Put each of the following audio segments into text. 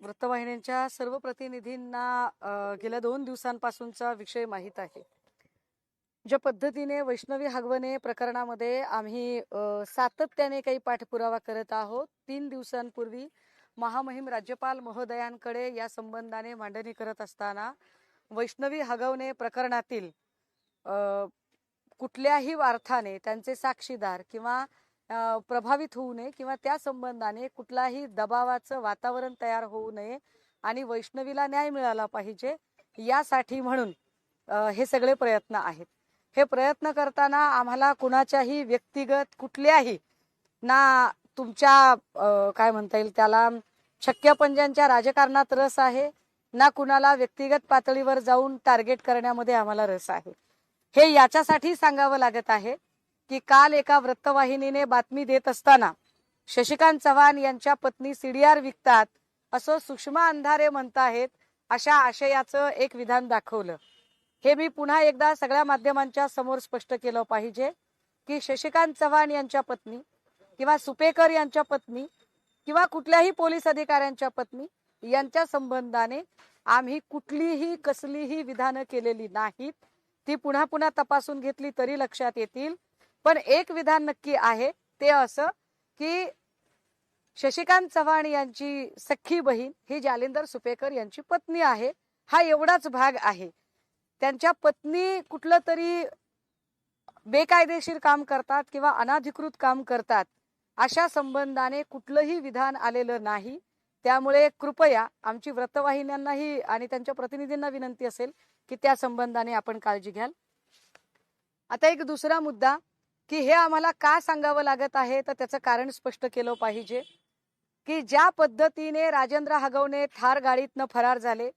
वृत्तवाहिन्यांच्या सर्व प्रतिनिधींना गेल्या 2 दिवसांपासूनचा विषय माहीत आहे. ज्या पद्धतीने वैष्णवी हगवणे प्रकरणामध्ये आम्ही सातत्याने काही पाठपुरावा करत आहोत. 3 दिवसांपूर्वी महामहिम राज्यपाल महोदयांकडे या संबंधाने मांडणी करत असताना वैष्णवी हगवणे प्रकरणातील कुठल्याही अर्थाने त्यांचे साक्षीदार किंवा प्रभावित होऊ नये किंवा त्या संबंधाने कुठलाही दबावाचं वातावरण तयार होऊ नये आणि वैष्णवीला न्याय मिळाला पाहिजे यासाठी म्हणून हे सगळे प्रयत्न आहेत. हे प्रयत्न करताना आम्हाला कुणाच्याही व्यक्तिगत कुठल्याही ना तुमच्या काय म्हणता येईल त्याला शक्यपंजांच्या राजकारणात रस आहे, ना कुणाला व्यक्तिगत पातळीवर जाऊन टार्गेट करण्यामध्ये आम्हाला रस आहे. हे याच्यासाठी सांगावं लागत आहे की काल एका वृत्तवाहिनीने बातमी देत असताना शशिकांत चव्हाण यांच्या पत्नी सीडीआर विकतात असं सुषमा अंधारे म्हणताहेत अशा आशयाचं एक विधान दाखवलं. हे मी पुन्हा एकदा सगळ्या माध्यमांच्या समोर स्पष्ट केलं पाहिजे की शशिकांत चव्हाण यांच्या पत्नी किंवा सुपेकर यांच्या पत्नी किंवा कुठल्याही पोलीस अधिकाऱ्यांच्या पत्नी यांच्या संबंधाने आम्ही कुठलीही कसलीही विधानं केलेली नाहीत. ती पुन्हा पुन्हा तपासून घेतली तरी लक्षात येतील. पण एक विधान नक्की आहे, ते असं की शशिकांत चव्हाण यांची सख्खी बहीण ही जालिंदर सुपेकर यांची पत्नी आहे, हा एवढाच भाग आहे. त्यांच्या पत्नी कुठलं तरी बेकायदेशीर काम करतात किंवा अनाधिकृत काम करतात अशा संबंधाने कुठलंही विधान आलेलं नाही. त्यामुळे कृपया आमची वृत्तवाहिन्यांनाही आणि त्यांच्या प्रतिनिधींना विनंती असेल की त्या संबंधाने आपण काळजी घ्याल. आता एक दुसरा मुद्दा की हे आम्हाला का सांगावं लागत आहे, तर त्याचं कारण स्पष्ट केलं पाहिजे की ज्या पद्धतीने राजेंद्र हगवणे थार गाडीतनं फरार झाले,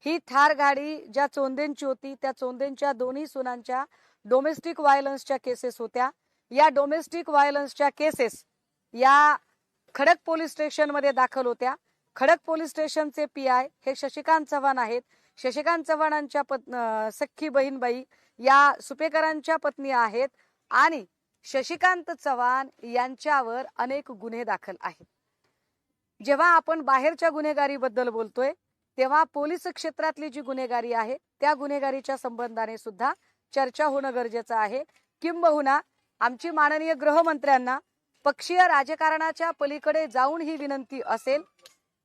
ही थार गाडी ज्या चोंदेंची होती त्या चोंदेंच्या दोन्ही सुनांच्या डोमेस्टिक व्हायलन्सच्या केसेस होत्या. या डोमेस्टिक व्हायलन्सच्या केसेस या खडक पोलीस स्टेशन मध्ये दाखल होत्या. खडक पोलीस स्टेशनचे पीआय हे शशिकांत चव्हाण आहेत. शशिकांत चव्हाणांच्या सख्खी बहीणबाई या सुपेकरांच्या पत्नी आहेत आणि शशिकांत चव्हाण यांच्यावर अनेक गुन्हे दाखल आहेत. जेव्हा आपण बाहेरच्या गुन्हेगारीबद्दल बोलतोय तेव्हा पोलीस क्षेत्रातली जी गुन्हेगारी आहे त्या गुन्हेगारीच्या संबंधाने सुद्धा चर्चा होणं गरजेचं आहे. किंबहुना आमची माननीय गृहमंत्र्यांना पक्षीय राजकारणाच्या पलीकडे जाऊन ही विनंती असेल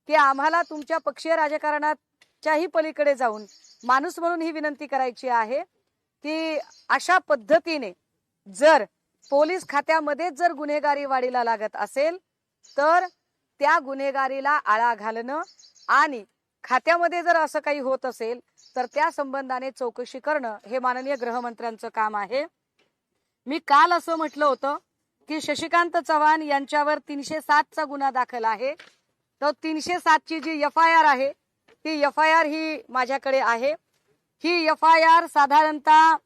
की आम्हाला तुमच्या पक्षीय राजकारणाच्याही पलीकडे जाऊन माणूस म्हणून ही विनंती करायची आहे की अशा पद्धतीने जर पोलीस खात्यामध्ये जर गुन्हेगारी वाढीला लागत असेल तर त्या गुन्हेगारीला आळा घालणं आणि खात्यामध्ये जर असं काही होत असेल तर त्या संबंधाने चौकशी करणं हे माननीय गृहमंत्र्यांचं काम आहे. मी काल असं म्हटलं होतं की शशिकांत चव्हाण यांच्यावर 307 चा गुन्हा दाखल आहे. तर 307 ची जी FIR आहे ती FIR ही माझ्याकडे आहे. ही FIR साधारणतः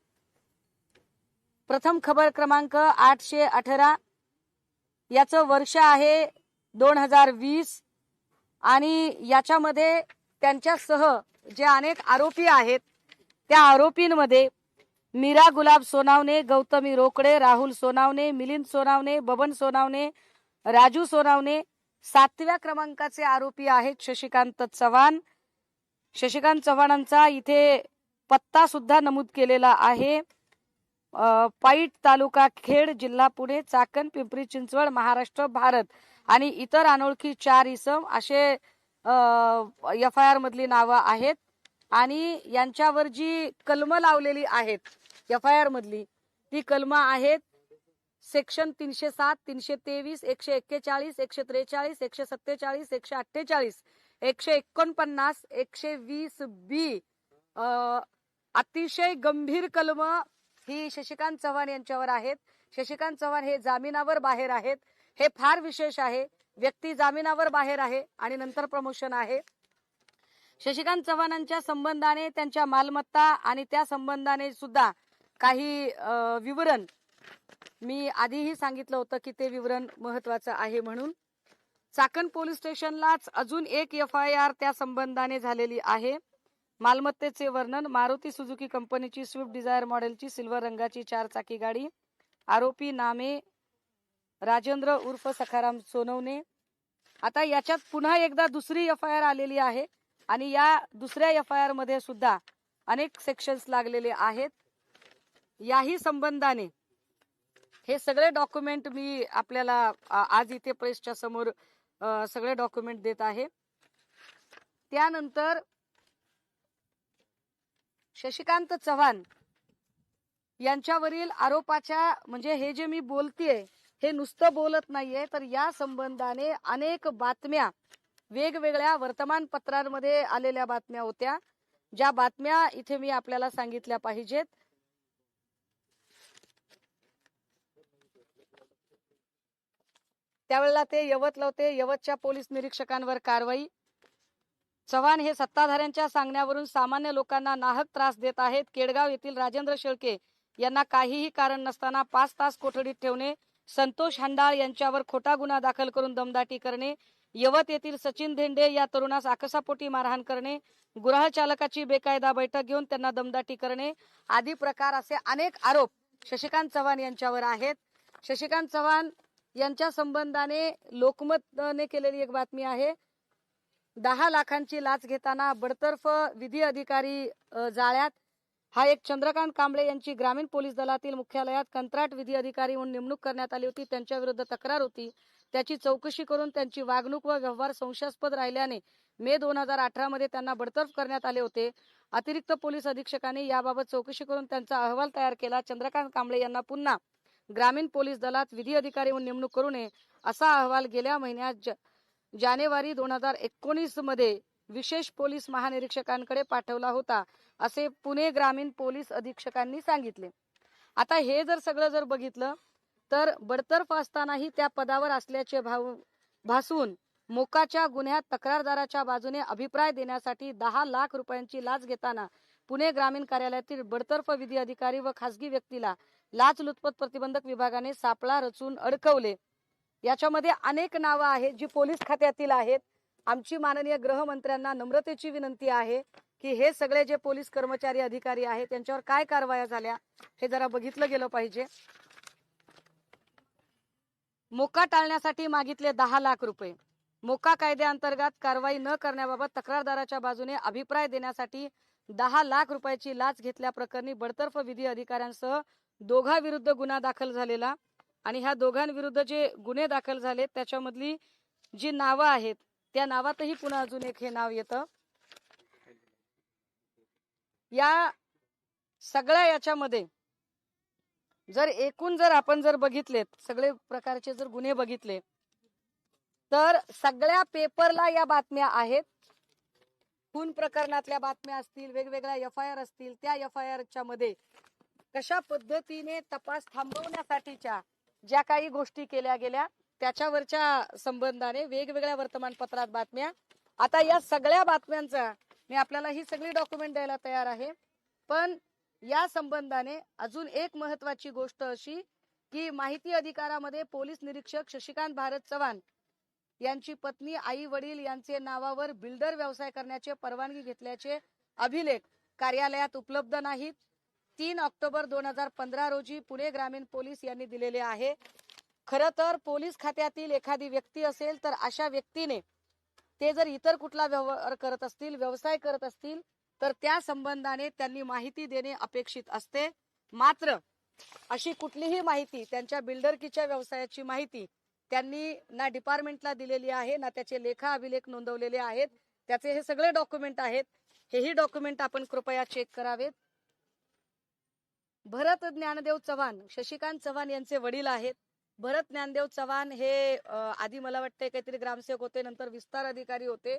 प्रथम खबर क्रमांक 818 याचं वर्ष आहे 2020 आणि याच्यामध्ये त्यांच्यासह जे अनेक आरोपी आहेत त्या आरोपींमध्ये मीरा गुलाब सोनावणे, गौतमी रोकडे, राहुल सोनावणे, मिलिंद सोनावणे, बबन सोनावणे, राजू सोनावणे 7व्या क्रमांकाचे आरोपी आहेत शशिकांत चव्हाण. शशिकांत चव्हाणांचा इथे पत्ता सुद्धा नमूद केलेला आहे. पाईट तालुका खेड जिल्हा पुणे, चाकण, पिंपरी चिंचवड, महाराष्ट्र, भारत आणि इतर अनोळखी 4 इसम असे FIR मधली नावं आहेत. आणि यांच्यावर जी कलम लावलेली आहेत FIR मधली ती कलम आहेत सेक्शन 307, 323, 141, 143, 147, 148, 149, 120B अतिशय गंभीर कलम ही शशिकांत चव्हाण यांच्यावर आहेत. शशिकांत चव्हाण हे जामिनावर बाहेर आहेत. हे फार विशेष आहे. व्यक्ती जामिनावर बाहेर आहे आणि नंतर प्रमोशन आहे. शशिकांत चव्हाणांच्या संबंधाने त्यांच्या मालमत्ता आणि त्या संबंधाने सुद्धा काही विवरण मी आधीही सांगितलं होतं की ते विवरण महत्वाचं आहे म्हणून. चाकण पोलीस स्टेशनलाच अजून एक FIR त्या संबंधाने झालेली आहे. मालमत्तेचे वर्णन मारुती सुझुकी कंपनीची स्विफ्ट डिझायर मॉडेलची सिल्वर रंगाची 4 चाकी गाडी. आरोपी नामे राजेंद्र उर्फ सखाराम सोनवणे, आता याच्यात पुन्हा एकदा दुसरी FIR आलेली आहे आणि या दुसऱ्या FIR मध्ये सुद्धा अनेक सेक्शन्स लागलेले आहेत. याही संबंधाने हे सगळे डॉक्युमेंट मी आपल्याला आज इथे प्रेसच्या समोर सगळे डॉक्युमेंट देत आहे. त्यानंतर शशिकांत चव्हाण यांच्यावरील आरोपाच्या म्हणजे हे जे मी बोलतेय हे नुसतं बोलत नाहीये, तर या संबंधाने अनेक बातम्या वेगवेगळ्या वर्तमानपत्रांमध्ये आलेल्या बातम्या होत्या, ज्या बातम्या इथे मी आपल्याला सांगितल्या पाहिजेत. त्यावेळेला ते यवतला होते. यवतच्या पोलीस निरीक्षकांवर कारवाई. चव्हाण हे सत्ताधाऱ्यांच्या सांगण्यावरून सामान्य लोकांना नाहक त्रास देत आहेत. केडगाव येथील राजेंद्र शेळके यांना काहीही कारण नसताना 5 तास कोठडीत ठेवणे, संतोष हंडाळ यांच्यावर खोटा गुन्हा दाखल करून दमदाटी करणे, यवत येथील सचिन धेंडे या तरुणास आकसापोटी मारहाण करणे, गुराह चालकाची बेकायदा बैठक घेऊन त्यांना दमदाटी करणे आदी प्रकार असे अनेक आरोप शशिकांत चव्हाण यांच्यावर आहेत. शशिकांत चव्हाण यांच्या संबंधाने लोकमतने केलेली एक बातमी आहे. 10 लाखांची लाच घेताना बडतर्फ विधी अधिकारी जाळ्यात. हा एक चंद्रकांत कांबळे यांची ग्रामीण पोलीस दलातील मुख्यालयात कंत्राट विधी अधिकारी म्हणून नेमणूक करण्यात आली होती. त्यांच्या विरुद्ध तक्रार होती. त्याची चौकशी करून त्यांची वागणूक व व्यवहार संशयास्पद राहिल्याने मे 2018 मध्ये त्यांना बडतर्फ करण्यात आले होते. अतिरिक्त पोलीस अधीक्षकांनी याबाबत चौकशी करून त्यांचा अहवाल तयार केला. चंद्रकांत कांबळे यांना पुन्हा ग्रामीण पोलीस दलात विधी अधिकारी म्हणून नेमणूक करू नये असा अहवाल गेल्या महिन्यात जानेवारी 2019 मध्ये विशेष पोलीस महानिरीक्षकांकडे पाठवला होता, असे पुणे ग्रामीण पोलीस अधीक्षकांनी सांगितले. आता हे जर सगळं जर बघितलं तर बडतर्फ असतानाही त्या पदावर असल्याचे भासून मोकाच्या गुन्ह्यात तक्रारदाराच्या बाजूने अभिप्राय देण्यासाठी 10 लाख रुपयांची लाच घेताना पुणे ग्रामीण कार्यालयातील बडतर्फ विधी अधिकारी व खासगी व्यक्तीला लाचलुचपत प्रतिबंधक विभागाने सापळा रचून अडकवले. याच्यामध्ये अनेक नावं आहेत जी पोलीस खात्यातील आहेत. आमची माननीय गृहमंत्र्यांना नम्रतेची विनंती आहे की हे सगळे जे पोलीस कर्मचारी अधिकारी आहेत त्यांच्यावर काय कारवाया झाल्या हे जरा बघितलं गेलं पाहिजे. मोका टाळण्यासाठी मागितले 10 लाख रुपये. मोका कायद्याअंतर्गत कारवाई न करण्याबाबत तक्रारदाराच्या बाजूने अभिप्राय देण्यासाठी 10 लाख रुपयाची लाच घेतल्याप्रकरणी बडतर्फ विधी अधिकाऱ्यांसह दोघांविरुद्ध गुन्हा दाखल झालेला आणि ह्या दोघांविरुद्ध जे गुन्हे दाखल झाले त्याच्यामधली जी नावं आहेत त्या नावातही पुन्हा अजून एक हे नाव येतं. या सगळ्या याच्यामध्ये जर एकूण जर आपण जर बघितलेत सगळे प्रकारचे जर गुन्हे बघितले तर सगळ्या पेपरला या बातम्या आहेत. खून प्रकरणातल्या बातम्या असतील, वेगवेगळ्या FIR असतील, त्या FIRच्या मध्ये कशा पद्धतीने तपास थांबवण्यासाठीच्या ज्या काही गोष्टी केल्या गेल्या त्याच्यावरच्या संबंधाने वेगवेगळ्या वर्तमानपत्रात बातम्या. आता या सगळ्या बातम्यांचा मी आपल्याला ही सगळी डॉक्युमेंट द्यायला तयार आहे. पण या संबंधाने अजून एक महत्वाची गोष्ट अशी की माहिती अधिकारामध्ये पोलीस निरीक्षक शशिकांत भारत चव्हाण यांची पत्नी, आई वडील यांचे नावावर बिल्डर व्यवसाय करण्याचे परवानगी घेतल्याचे अभिलेख कार्यालयात उपलब्ध नाहीत. 3 ऑक्टोबर 2015 रोजी पुणे ग्रामीण पोलीस यांनी दिलेले आहे. खरं तर पोलीस खात्यातील एखादी व्यक्ती असेल तर अशा व्यक्तीने ते जर इतर कुठला व्यवहार करत असतील, व्यवसाय करत असतील तर त्या संबंधाने त्यांनी माहिती देणे अपेक्षित असते. मात्र अशी कुठलीही माहिती त्यांच्या बिल्डरकीच्या व्यवसायाची माहिती त्यांनी ना डिपार्टमेंटला दिलेली आहे ना त्याचे लेखा अभिलेख नोंदवलेले आहेत. त्याचे हे सगळे डॉक्युमेंट आहेत. हेही डॉक्युमेंट आपण कृपया चेक करावेत. भरत ज्ञानदेव चव्हाण शशिकांत चव्हाण यांचे वडील आहेत. भरत ज्ञानदेव चव्हाण हे आधी मला वाटते काहीतरी ग्रामसेवक होते, नंतर विस्तार अधिकारी होते.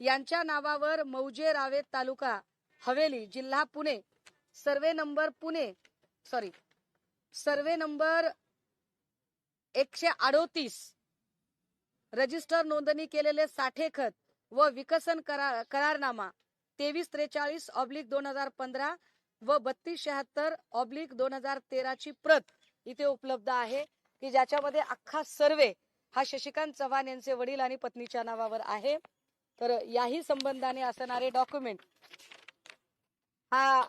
यांच्या नावावर मौजे रावेत तालुका हवेली जिल्हा पुणे सर्वे नंबर 138 रजिस्टर नोंदणी केलेले साठे खत व विकसन करारनामा 2343/2015 व 3276/2013 ची प्रत इथे उपलब्ध आहे की ज्याच्यामध्ये अख्खा सर्वे हा शशिकांत चव्हाण यांचे वडील आणि पत्नीच्या नावावर आहे. तर याही संबंधाने असणारे डॉक्युमेंट हा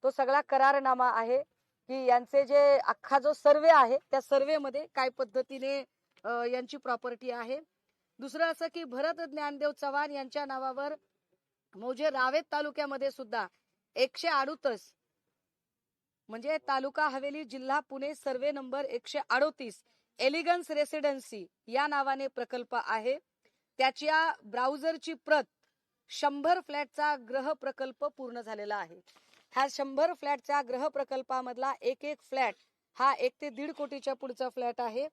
तो सगळा करारनामा आहे की यांचे जे अख्खा जो सर्वे आहे त्या सर्वे मध्ये काय पद्धतीने यांची प्रॉपर्टी आहे. दुसरं असं की भरत ज्ञानदेव चव्हाण यांच्या नावावर मौजे रावेत तालुक्यामध्ये सुद्धा 138 म्हणजे तालुका हवेली जिल्हा Pune survey number 138 elegance residency या नावाने प्रकल्प आहे. त्याच्या ब्राउझरची प्रत 100 फ्लॅटचा ग्रह प्रकल्प पूर्ण झालेला आहे. ह्या 100 फ्लॅटच्या ग्रह प्रकल्पामधला एक एक फ्लॅट हा 1 ते 1.5 कोटीच्या पुढचा फ्लॅट आहे.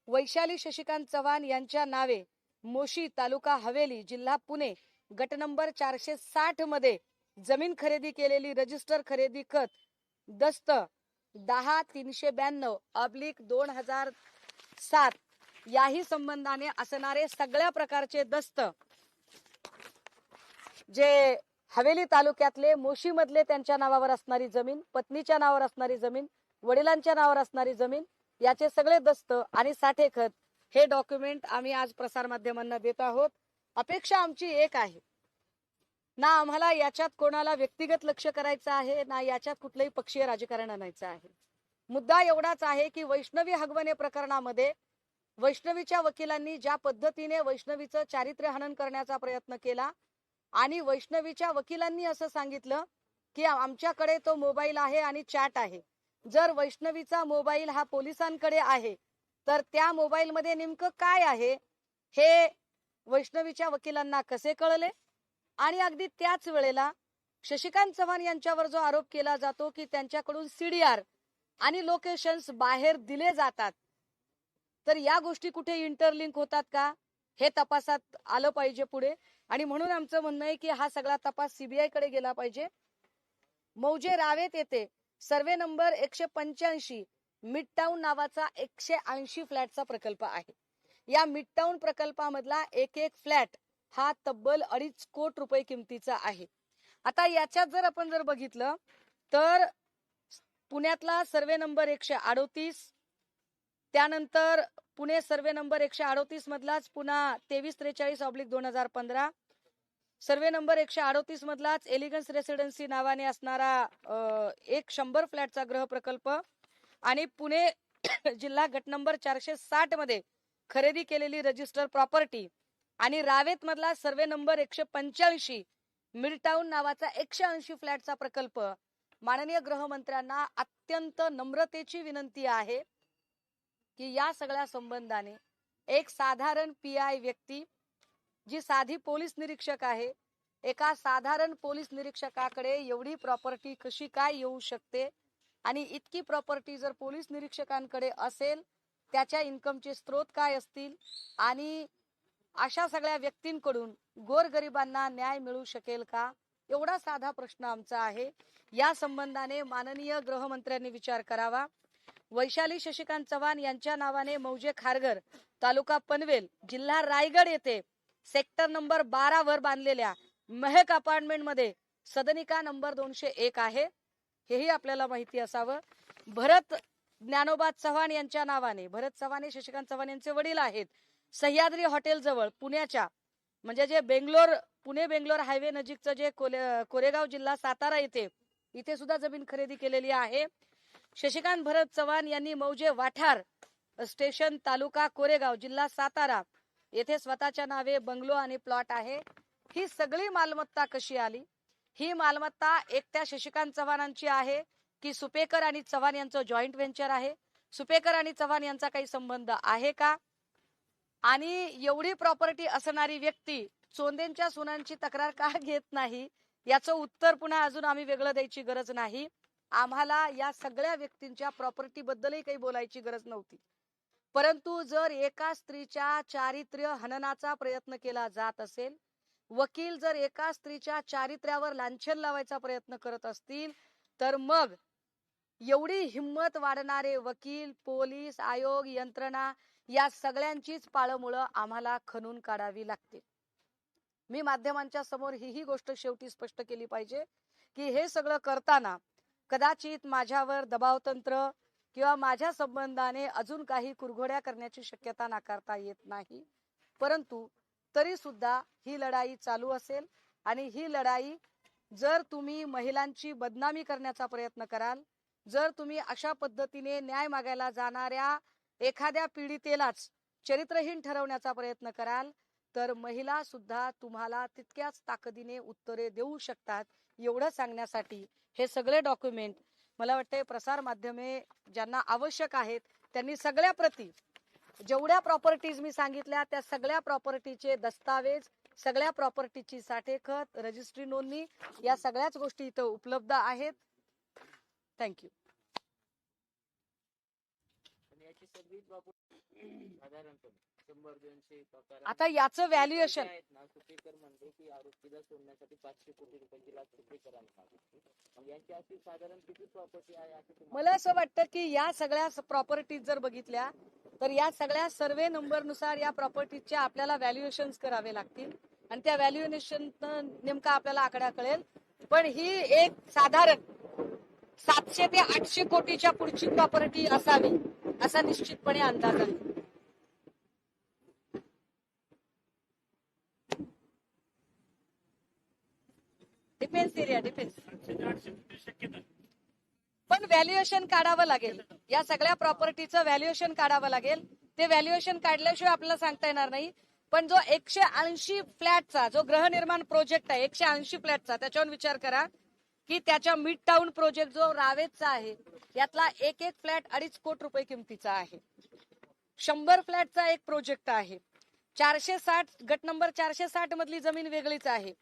वैशाली शशिकांत चव्हाण यांच्या नावे मोशी तालुका हवेली जिल्हा पुणे गट नंबर 460 मध्ये जमीन खरेदी केलेली रजिस्टर खरेदी खत दस्त 10-392/2007 याही संबंधाने असणारे सगळ्या प्रकारचे दस्त जे हवेली तालुक्यातले मोशी मधले त्यांच्या नावावर असणारी जमीन, पत्नीच्या नावावर असणारी जमीन, वडिलांच्या नावावर असणारी जमीन याचे सगळे दस्त आणि साठे खत हे डॉक्युमेंट आम्ही आज प्रसार माध्यमांना देत आहोत. अपेक्षा आमची एक आहे, ना आम्हाला याच्यात कोणाला व्यक्तिगत लक्ष करायचं आहे, ना याच्यात कुठलंही पक्षीय राजकारण आणायचं आहे. मुद्दा एवढाच आहे की वैष्णवी हगवणे प्रकरणामध्ये वैष्णवीच्या वकिलांनी ज्या पद्धतीने वैष्णवीचं चारित्र्य हनन करण्याचा प्रयत्न केला आणि वैष्णवीच्या वकिलांनी असं सांगितलं की आमच्याकडे तो मोबाईल आहे आणि चॅट आहे. जर वैष्णवीचा मोबाईल हा पोलिसांकडे आहे तर त्या मोबाईल मध्ये नेमकं काय आहे हे वैष्णवीच्या वकिलांना कसे कळले? आणि अगदी त्याच वेळेला शशिकांत चव्हाण यांच्यावर जो आरोप केला जातो की त्यांच्याकडून सीडीआर आणि लोकेशन्स बाहेर दिले जातात, तर या गोष्टी कुठे इंटरलिंक होतात का हे तपासात आलं पाहिजे पुढे. आणि म्हणून आमचं म्हणणं आहे की हा सगळा तपास सीबीआय कडे गेला पाहिजे. मौजे रावेत येथे सर्वे नंबर 185 मिडटाऊन नावाचा 180 फ्लॅटचा प्रकल्प आहे. या मिडटाऊन प्रकल्पामधला एक एक फ्लॅट हा तब्बल 2.5 कोटी रुपये किमतीचा आहे. आता याच्यात जर आपण बघितलं तर पुण्यातला सर्वे नंबर 138, त्यानंतर पुणे सर्वे नंबर 138 मधलाच पुन्हा 2343/2015, सर्वे नंबर 138 मधलाच एलिगन्स रेसिडेन्सी नावाने असणारा एक 100 फ्लॅटचा ग्रह प्रकल्प आणि पुणे जिल्हा गट नंबर 460 मध्ये खरेदी केलेली रजिस्टर प्रॉपर्टी आणि रावेत मधला सर्वे नंबर 185 मिडटाऊन नावाचा 180 फ्लॅटचा प्रकल्प. माननीय गृहमंत्र्यांना अत्यंत नम्रतेची विनंती आहे की या सगळ्या संबंधाने एक साधारण पीआय व्यक्ती जी साधी पोलीस निरीक्षक आहे, एका साधारण पोलीस निरीक्षकाकडे एवढी प्रॉपर्टी कशी काय येऊ शकते आणि इतकी प्रॉपर्टी जर पोलीस निरीक्षकांकडे असेल त्याच्या इन्कमचे स्रोत काय असतील आणि अशा सगळ्या व्यक्तींकडून गोरगरिबांना न्याय मिळू शकेल का, एवढा साधा प्रश्न आमचा आहे. या संबंधाने माननीय गृहमंत्र्यांनी विचार करावा. वैशाली शशिकांत चव्हाण यांच्या नावाने मौजे खारघर तालुका पनवेल जिल्हा रायगड येथे सेक्टर नंबर 12 वर बांधलेल्या महक अपार्टमेंट मध्ये सदनिका नंबर 201 आहे, हेही आपल्याला माहिती असावं. भरत ज्ञानोबा चव्हाण यांच्या नावाने, भरत चव्हाण हे शशिकांत चव्हाण यांचे वडील आहेत, सह्याद्री हॉटेल जवळ पुण्याच्या म्हणजे जे पुणे बेंगलोर हायवे नजीकचं जे कोरेगाव जिल्हा सातारा इथे सुद्धा जमीन खरेदी केलेली आहे. शशिकांत भरत चव्हाण यांनी मौजे वाठार स्टेशन तालुका कोरेगाव जिल्हा सातारा येथे स्वतःच्या नावे बंगलो आणि प्लॉट आहे. ही सगळी मालमत्ता कशी आली? ही मालमत्ता एकट्या शशिकांत चव्हाणांची आहे की सुपेकर आणि चव्हाण यांचं जॉईंट व्हेंचर आहे? सुपेकर आणि चव्हाण यांचा काही संबंध आहे का? आणि एवढी प्रॉपर्टी असणारी व्यक्ती चोंदेंच्या सुनांची तक्रार का घेत नाही याचं उत्तर पुन्हा अजून आम्ही वेगळं द्यायची गरज नाही. आम्हाला या सगळ्या व्यक्तींच्या प्रॉपर्टी बद्दलही काही बोलायची गरज नव्हती. परंतु जर एका स्त्रीच्या चारित्र्य हननाचा प्रयत्न केला जात असेल, वकील जर एका स्त्रीच्या चारित्र्यावर लांछन लावायचा प्रयत्न करत असतील, तर मग एवढी हिंमत वाढणारे वकील, पोलीस आयोग, यंत्रणा या सगळ्यांचीच पाळमुळं आम्हाला खणून काढावी लागते. मी माध्यमांच्या समोर ही गोष्ट शेवटी स्पष्ट केली पाहिजे की हे सगळं करताना कदाचित माझ्यावर दबावतंत्र किंवा माझ्या संबंधाने अजून काही कुरघोड्या करण्याची शक्यता नाकारता येत नाही. परंतु तरी सुद्धा ही लढाई चालू असेल आणि ही लढाई जर तुम्ही महिलांची बदनामी करण्याचा प्रयत्न कराल, जर तुम्ही अशा पद्धतीने न्याय मागायला जाणाऱ्या एखाद्या पीडितेलाच चरित्रहीन ठरवण्याचा प्रयत्न कराल तर महिला सुद्धा तुम्हाला तितक्याच ताकदीने उत्तरे देऊ शकतात. एवढं सांगण्यासाठी हे सगळे डॉक्युमेंट मला वाटते प्रसार माध्यमे ज्यांना आवश्यक आहेत त्यांनी सगळ्या प्रती, जेवढ्या प्रॉपर्टीज मी सांगितल्या त्या सगळ्या प्रॉपर्टीचे दस्तावेज, सगळ्या प्रॉपर्टीची साठेखत, रजिस्ट्री नोंदणी या सगळ्याच गोष्टी इथं उपलब्ध आहेत. थँक्यू. आता याचं व्हॅल्युएशन मला असं वाटतं की या सगळ्या प्रॉपर्टीज जर बघितल्या तर या सगळ्या सर्वे नंबर नुसार या प्रॉपर्टीचे आपल्याला व्हॅल्युएशन करावे लागतील आणि त्या व्हॅल्युएशन नेमका आपल्याला आकडा कळेल. पण ही एक साधारण 700 ते 800 कोटीच्या पुढची प्रॉपर्टी असावी असा निश्चितपणे अंदाज आहे. Defence area, defence. पण व्हॅल्युएशन काढावं लागेल. या सगळ्या प्रॉपर्टीचं व्हॅल्युएशन काढावं लागेल. ते व्हॅल्युएशन काढल्याशिवाय आपल्याला सांगता येणार नाही. पण जो 180 फ्लॅटचा जो गृहनिर्माण प्रोजेक्ट आहे 180 फ्लॅटचा, त्याच्यावर विचार करा की त्याच्या मिड टाउन प्रोजेक्ट जो रावेतचा आहे यातला एक एक फ्लॅट 2.5 कोटी रुपये किमतीचा आहे. 100 फ्लॅटचा एक प्रोजेक्ट आहे. 460 गट नंबर 460 मधली जमीन वेगळीच आहे.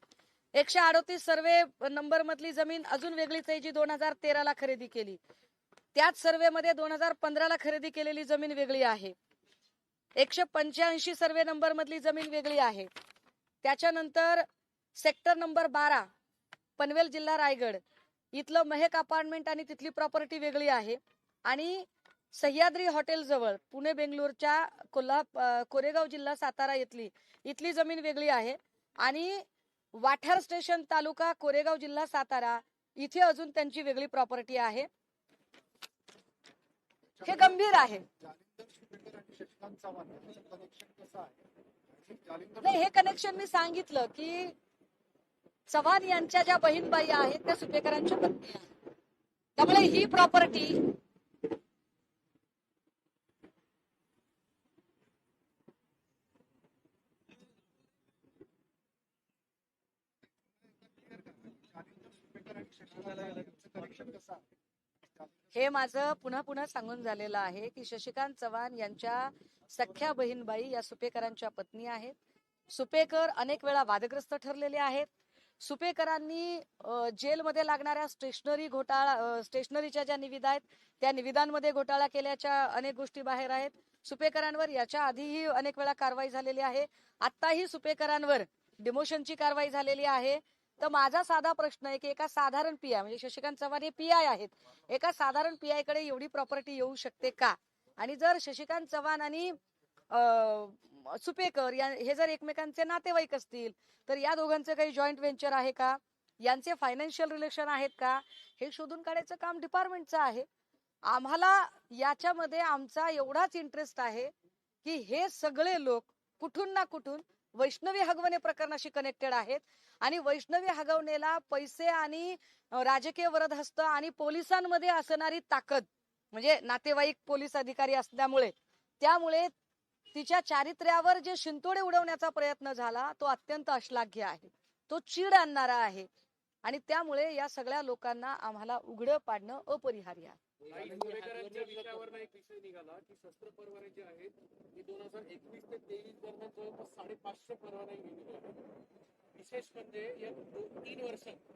138 सर्वे नंबर मधली जमीन अजून वेगळीच आहे जी 2013 ला खरेदी केली. त्याच सर्वे मध्ये 2015 ला खरेदी केलेली जमीन वेगळी आहे. 185 सर्वे नंबर मधली जमीन वेगळी आहे. त्याच्यानंतर सेक्टर नंबर 12 पनवेल जिल्हा रायगड इथलं महक अपार्टमेंट आणि तिथली प्रॉपर्टी वेगळी आहे. आणि सह्याद्री हॉटेल जवळ पुणे बेंगलोरच्या कोरेगाव जिल्हा सातारा इथली जमीन वेगळी आहे. आणि वाठार स्टेशन तालुका कोरेगाव जिल्हा सातारा इथे अजून त्यांची वेगळी प्रॉपर्टी आहे. हे गंभीर आहे. नाही, हे कनेक्शन मी सांगितलं की चव्हाण यांच्या ज्या बहीणबाई आहेत त्या सुपेकरांच्या पत्नी आहेत. त्यामुळे ही प्रॉपर्टी हे माझं पुन्हा पुन्हा सांगून झालेलं आहे की शशिकांत चव्हाण यांच्या सख्या बहीणबाई या सुपेकरांच्या पत्नी आहेत. सुपेकर अनेक वेळा वादग्रस्त ठरलेले आहेत. सुपेकरांनी जेलमध्ये लागणाऱ्या स्टेशनरीच्या ज्या निविदा आहेत त्या निविदांमध्ये घोटाळा केल्याच्या अनेक गोष्टी बाहेर आहेत. सुपेकरांवर याच्या आधीही अनेक वेळा कारवाई झालेली आहे. आताही सुपेकरांवर डिमोशनची कारवाई झालेली आहे. तर माझा साधा प्रश्न आहे की एका साधारण पीआय म्हणजे शशिकांत चव्हाण हे पीआय आहेत, एका साधारण पीआय कडे एवढी प्रॉपर्टी येऊ शकते का? आणि जर शशिकांत चव्हाण आणि सुपेकर हे जर एकमेकांचे नातेवाईक असतील तर या दोघांचे काही जॉईंट व्हेंचर आहे का, यांचे फायनान्शियल रिलेशन आहेत का, हे शोधून काढायचं काम डिपार्टमेंटचं आहे. आम्हाला याच्यामध्ये आमचा एवढाच इंटरेस्ट आहे की हे सगळे लोक कुठून ना कुठून वैष्णवी हगवणे प्रकरणाशी कनेक्टेड आहेत. आणि वैष्णवी हगवणेला पैसे आणि राजकीय वरदहस्त आणि पोलिसांमध्ये असणारी ताकद म्हणजे नातेवाईक पोलीस अधिकारी असल्यामुळे त्यामुळे तिच्या चारित्र्यावर जे शिंतोडे उडवण्याचा प्रयत्न झाला तो अत्यंत अश्लाघ्य आहे, तो चीड आणणारा आहे. आणि त्यामुळे या सगळ्या लोकांना आम्हाला उघडं पाडणं अपरिहार्य आहे. विषयावर एक विषय निघाला की शस्त्र परवाने जे आहेत ते 2021 ते 23 दरम्यान जवळपास 550 परवाने गेलेले आहेत. विशेष म्हणजे या 3 वर्षात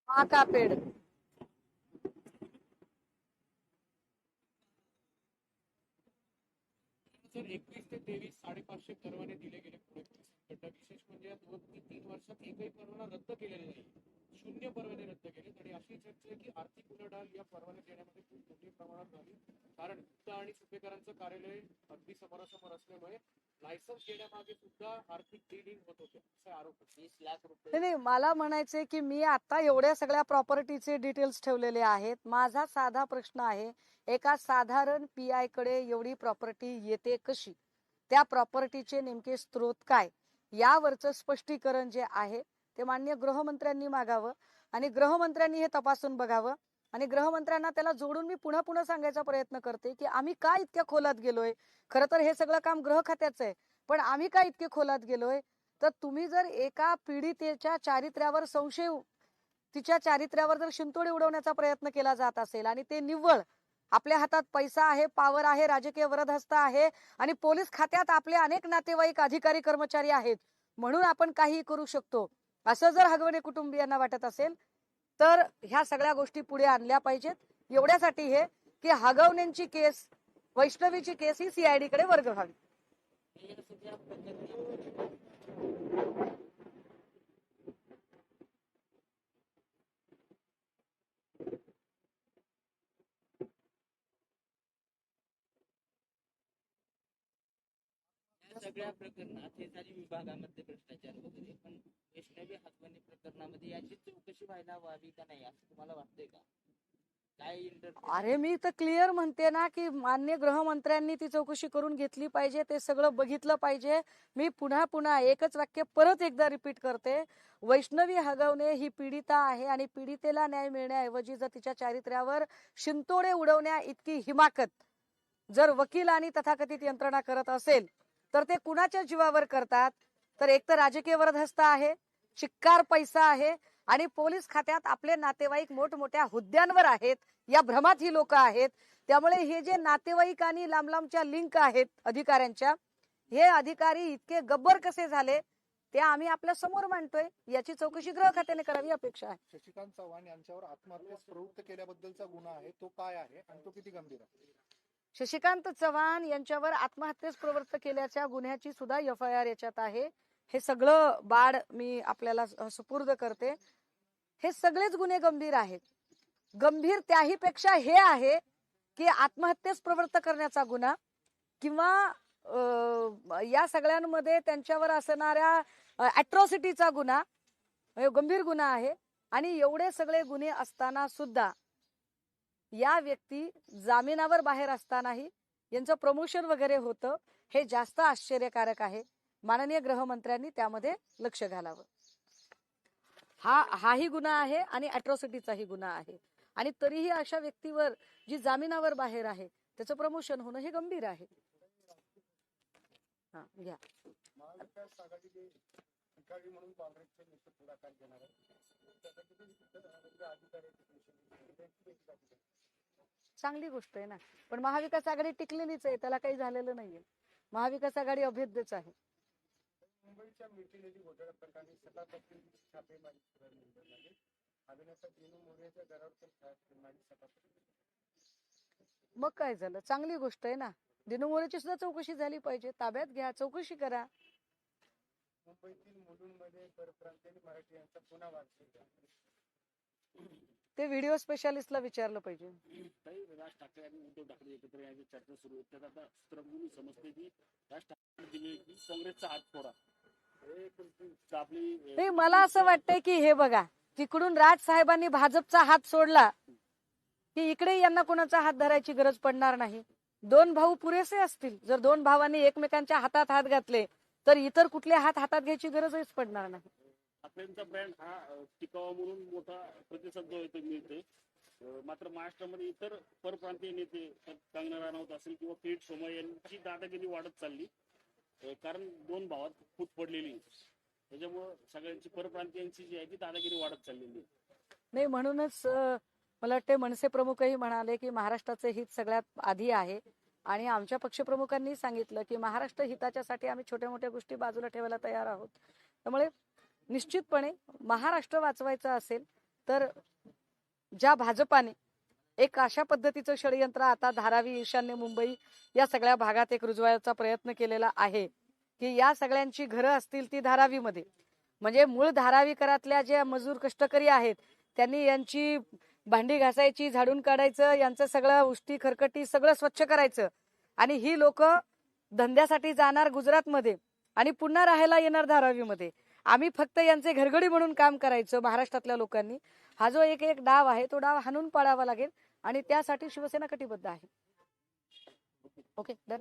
महाकापेड 2021 ते 23 550 परवाने दिले गेले पुणे पोलीस. विशेष म्हणजे या 2 ते 3 वर्षात एकही परवाना रद्द केलेला नाही, 0 परवाने रद्द केले. आणि अशी चर्चा आहे की आर्थिक उलाढाल या परवाने देण्यामध्ये खूप मोठ्या प्रमाणात झाली. कारण गुप्ता आणि सुपेकरांचं कार्यालय अगदी समोरासमोर असल्यामुळे लायसन्स देण्यामागे सुद्धा आर्थिक डीलिंग होत होते असा आरोप. 20 लाख रुपये. नाही, मला म्हणायचंय की मी आता एवढ्या सगळ्या प्रॉपर्टीचे डिटेल्स ठेवलेले आहेत. माझा साधा प्रश्न आहे, एका साधारण पीआय कडे एवढी प्रॉपर्टी येते कशी? त्या प्रॉपर्टीचे नेमके स्रोत काय? यावरचं स्पष्टीकरण जे आहे ते माननीय गृहमंत्र्यांनी मागावं आणि गृहमंत्र्यांनी हे तपासून बघावं. आणि गृहमंत्र्यांना त्याला जोडून मी पुन्हा पुन्हा सांगायचा प्रयत्न करते की आम्ही का इतक्या खोलात गेलोय. खरं तर हे सगळं काम गृह खात्याचं आहे, पण आम्ही का इतके खोलात गेलोय. तर तुम्ही जर एका पीडितेच्या चारित्र्यावर संशय, तिच्या चारित्र्यावर जर शिंतोडे उडवण्याचा प्रयत्न केला जात असेल आणि ते निव्वळ आपल्या हातात पैसा आहे, पावर आहे, राजकीय वरदहस्त आहे आणि पोलीस खात्यात आपले अनेक नातेवाईक, अधिकारी, कर्मचारी आहेत म्हणून आपण काही करू शकतो, असं जर हगवणे कुटुंबियांना वाटत असेल तर ह्या सगळ्या गोष्टी पुढे आणल्या पाहिजेत. एवढ्यासाठी हे की हगवण्यांची केस, वैष्णवीची केस ही सीआयडी कडे वर्ग व्हावी. या सगळ्या प्रकरणात हे झाली विभागामध्ये भ्रष्टाचार वगैरे, पण वैष्णवी हगवणे प्रकरणामध्ये याची चौकशी व्हायला हवी का नाही असं तुम्हाला वाटतंय का? काय अरे मी तर क्लिअर म्हणते ना की माननीय गृहमंत्र्यांनी ती चौकशी करून घेतली पाहिजे, ते सगळं बघितलं पाहिजे. मी पुन्हा पुन्हा एकच वाक्य परत एकदा रिपीट करते, वैष्णवी हगवणे ही पीडिता आहे आणि पीडितेला न्याय मिळण्याऐवजी जर तिच्या चारित्र्यावर शिंतोडे उडवण्या इतकी हिमाकत जर वकील आणि तथाकथित यंत्रणा करत असेल तर ते कुणाच्या जीवावर करतात. तर एक तर राजकीय वरदहस्त आहे, चिक्कार पैसा आहे आणि पोलीस खात्यात आपले नातेवाईक मोठमोठ्या हुद्द्यांवर आहेत, या भ्रमात ही लोक आहेत. त्यामुळे हे जे नातेवाईक आणि लांब लांबच्या लिंक आहेत अधिकाऱ्यांच्या, हे अधिकारी इतके गब्बर कसे झाले ते आम्ही आपल्या समोर मांडतोय. याची चौकशी गृह खात्याने करावी अपेक्षा आहे. शशिकांत चव्हाण यांच्यावर आत्महत्येस प्रवृत्त केल्याबद्दलचा गुन्हा आहे, तो काय आहे आणि तो किती गंभीर आहे? शशिकांत चव्हाण यांच्यावर आत्महत्येस प्रवृत्त केल्याच्या गुन्ह्याची सुद्धा FIR याच्यात आहे. हे सगळं बाळ मी आपल्याला सुपूर्द करते. हे सगळेच गुन्हे गंभीर आहेत. गंभीर त्याही पेक्षा हे आहे की आत्महत्येस प्रवृत्त करण्याचा गुन्हा किंवा या सगळ्यांमध्ये त्यांच्यावर असणाऱ्या अॅट्रॉसिटीचा गुन्हा गंभीर गुन्हा आहे. आणि एवढे सगळे गुन्हे असताना सुद्धा या व्यक्ती जामिनावर बाहेर असतानाही यांचं प्रमोशन वगैरे होतं, हे जास्त आश्चर्यकारक आहे. माननीय गृहमंत्र्यांनी त्यामध्ये लक्ष घालावं. हाही गुन्हा आहे आणि अॅट्रॉसिटीचाही गुन्हा आहे आणि तरीही अशा व्यक्तीवर जी जामिनावर बाहेर आहे त्याचं प्रमोशन होणं हे गंभीर आहे. हा घ्या. महाविकास आघाडी म्हणून काँग्रेसचे नेते पुढाकार घेणार आहे. चांगली गोष्ट आहे ना, पण महाविकास आघाडी टिकलेलीच आहे, त्याला काही झालेलं नाहीये. महाविकास आघाडी अभेद्यच आहे. मुंबईच्या मिठी घोटाळा प्रकरणी सभापती छापेमारी झाली. अभिनेता दिनू मोरेच्या घरावर मग काय झालं, चांगली गोष्ट आहे ना. दिनू मोरेची सुद्धा चौकशी झाली पाहिजे. ताब्यात घ्या, चौकशी करा. मुंबईतील मुलुंडमध्ये परप्रांतीय मराठी यांचा पुन्हा वाद सुरू. ते व्हिडिओ स्पेशालिस्टला विचारलं पाहिजे. राज ठाकरे आणि उद्धव ठाकरे एकत्र याची चर्चा सुरू आहे. त्यात आता सूत्रबोलून समजते की राज ठाकरे दिले की काँग्रेसचा हात फोडा. ते मला असं वाटतंय की हे बघा, तिकडून राज साहेबांनी भाजपचा हात सोडला की इकडे यांना कोणाचा हात धरायची गरज पडणार नाही. दोन भाऊ पुरेसे असतील. जर दोन भावांनी एकमेकांच्या हातात हात घातले तर इतर कुठले हात हातात घ्यायची गरजच पडणार नाही. ठाकरेंचा ब्रँड हा टिकावा म्हणून मोठा प्रतिसाद जो आहे तो मिळतोय. मात्र महाराष्ट्रामध्ये इतर परप्रांतीय नेते कंगना राणावत असेल किंवा किरीट सोमय्या यांची दादागिरी वाढत चालली. कारण दोन भावात फूट पडलेली, त्याच्यामुळं सगळ्यांची परप्रांतीयांची जी आहे ती दादागिरी वाढत चाललेली नाही. म्हणूनच मला वाटते मनसे प्रमुखही म्हणाले की महाराष्ट्राचे हित सगळ्यात आधी आहे आणि आमच्या पक्षप्रमुखांनी सांगितलं की महाराष्ट्र हिताच्यासाठी आम्ही छोट्या मोठ्या गोष्टी बाजूला ठेवायला तयार आहोत. त्यामुळे निश्चितपणे महाराष्ट्र वाचवायचा असेल तर ज्या भाजपाने एक अशा पद्धतीचं षडयंत्र आता धारावी, ईशान्य मुंबई या सगळ्या भागात एक रुजवायचा प्रयत्न केलेला आहे की या सगळ्यांची घरं असतील ती धारावीमध्ये, म्हणजे मूळ धारावीकरातल्या जे मजूर कष्टकरी आहेत त्यांनी यांची भांडी घासायची, झाडून काढायचं, यांचं सगळं उष्टी खरकटी सगळं स्वच्छ करायचं आणि ही लोक धंद्यासाठी जाणार गुजरातमध्ये आणि पुन्हा राहायला येणार धारावीमध्ये. आम्ही फक्त यांचे घरगडी म्हणून काम करायचं महाराष्ट्रातल्या लोकांनी. हा जो एक डाव आहे तो डाव हाणून पाडावा लागेल आणि त्यासाठी शिवसेना कटिबद्ध आहे. Okay done.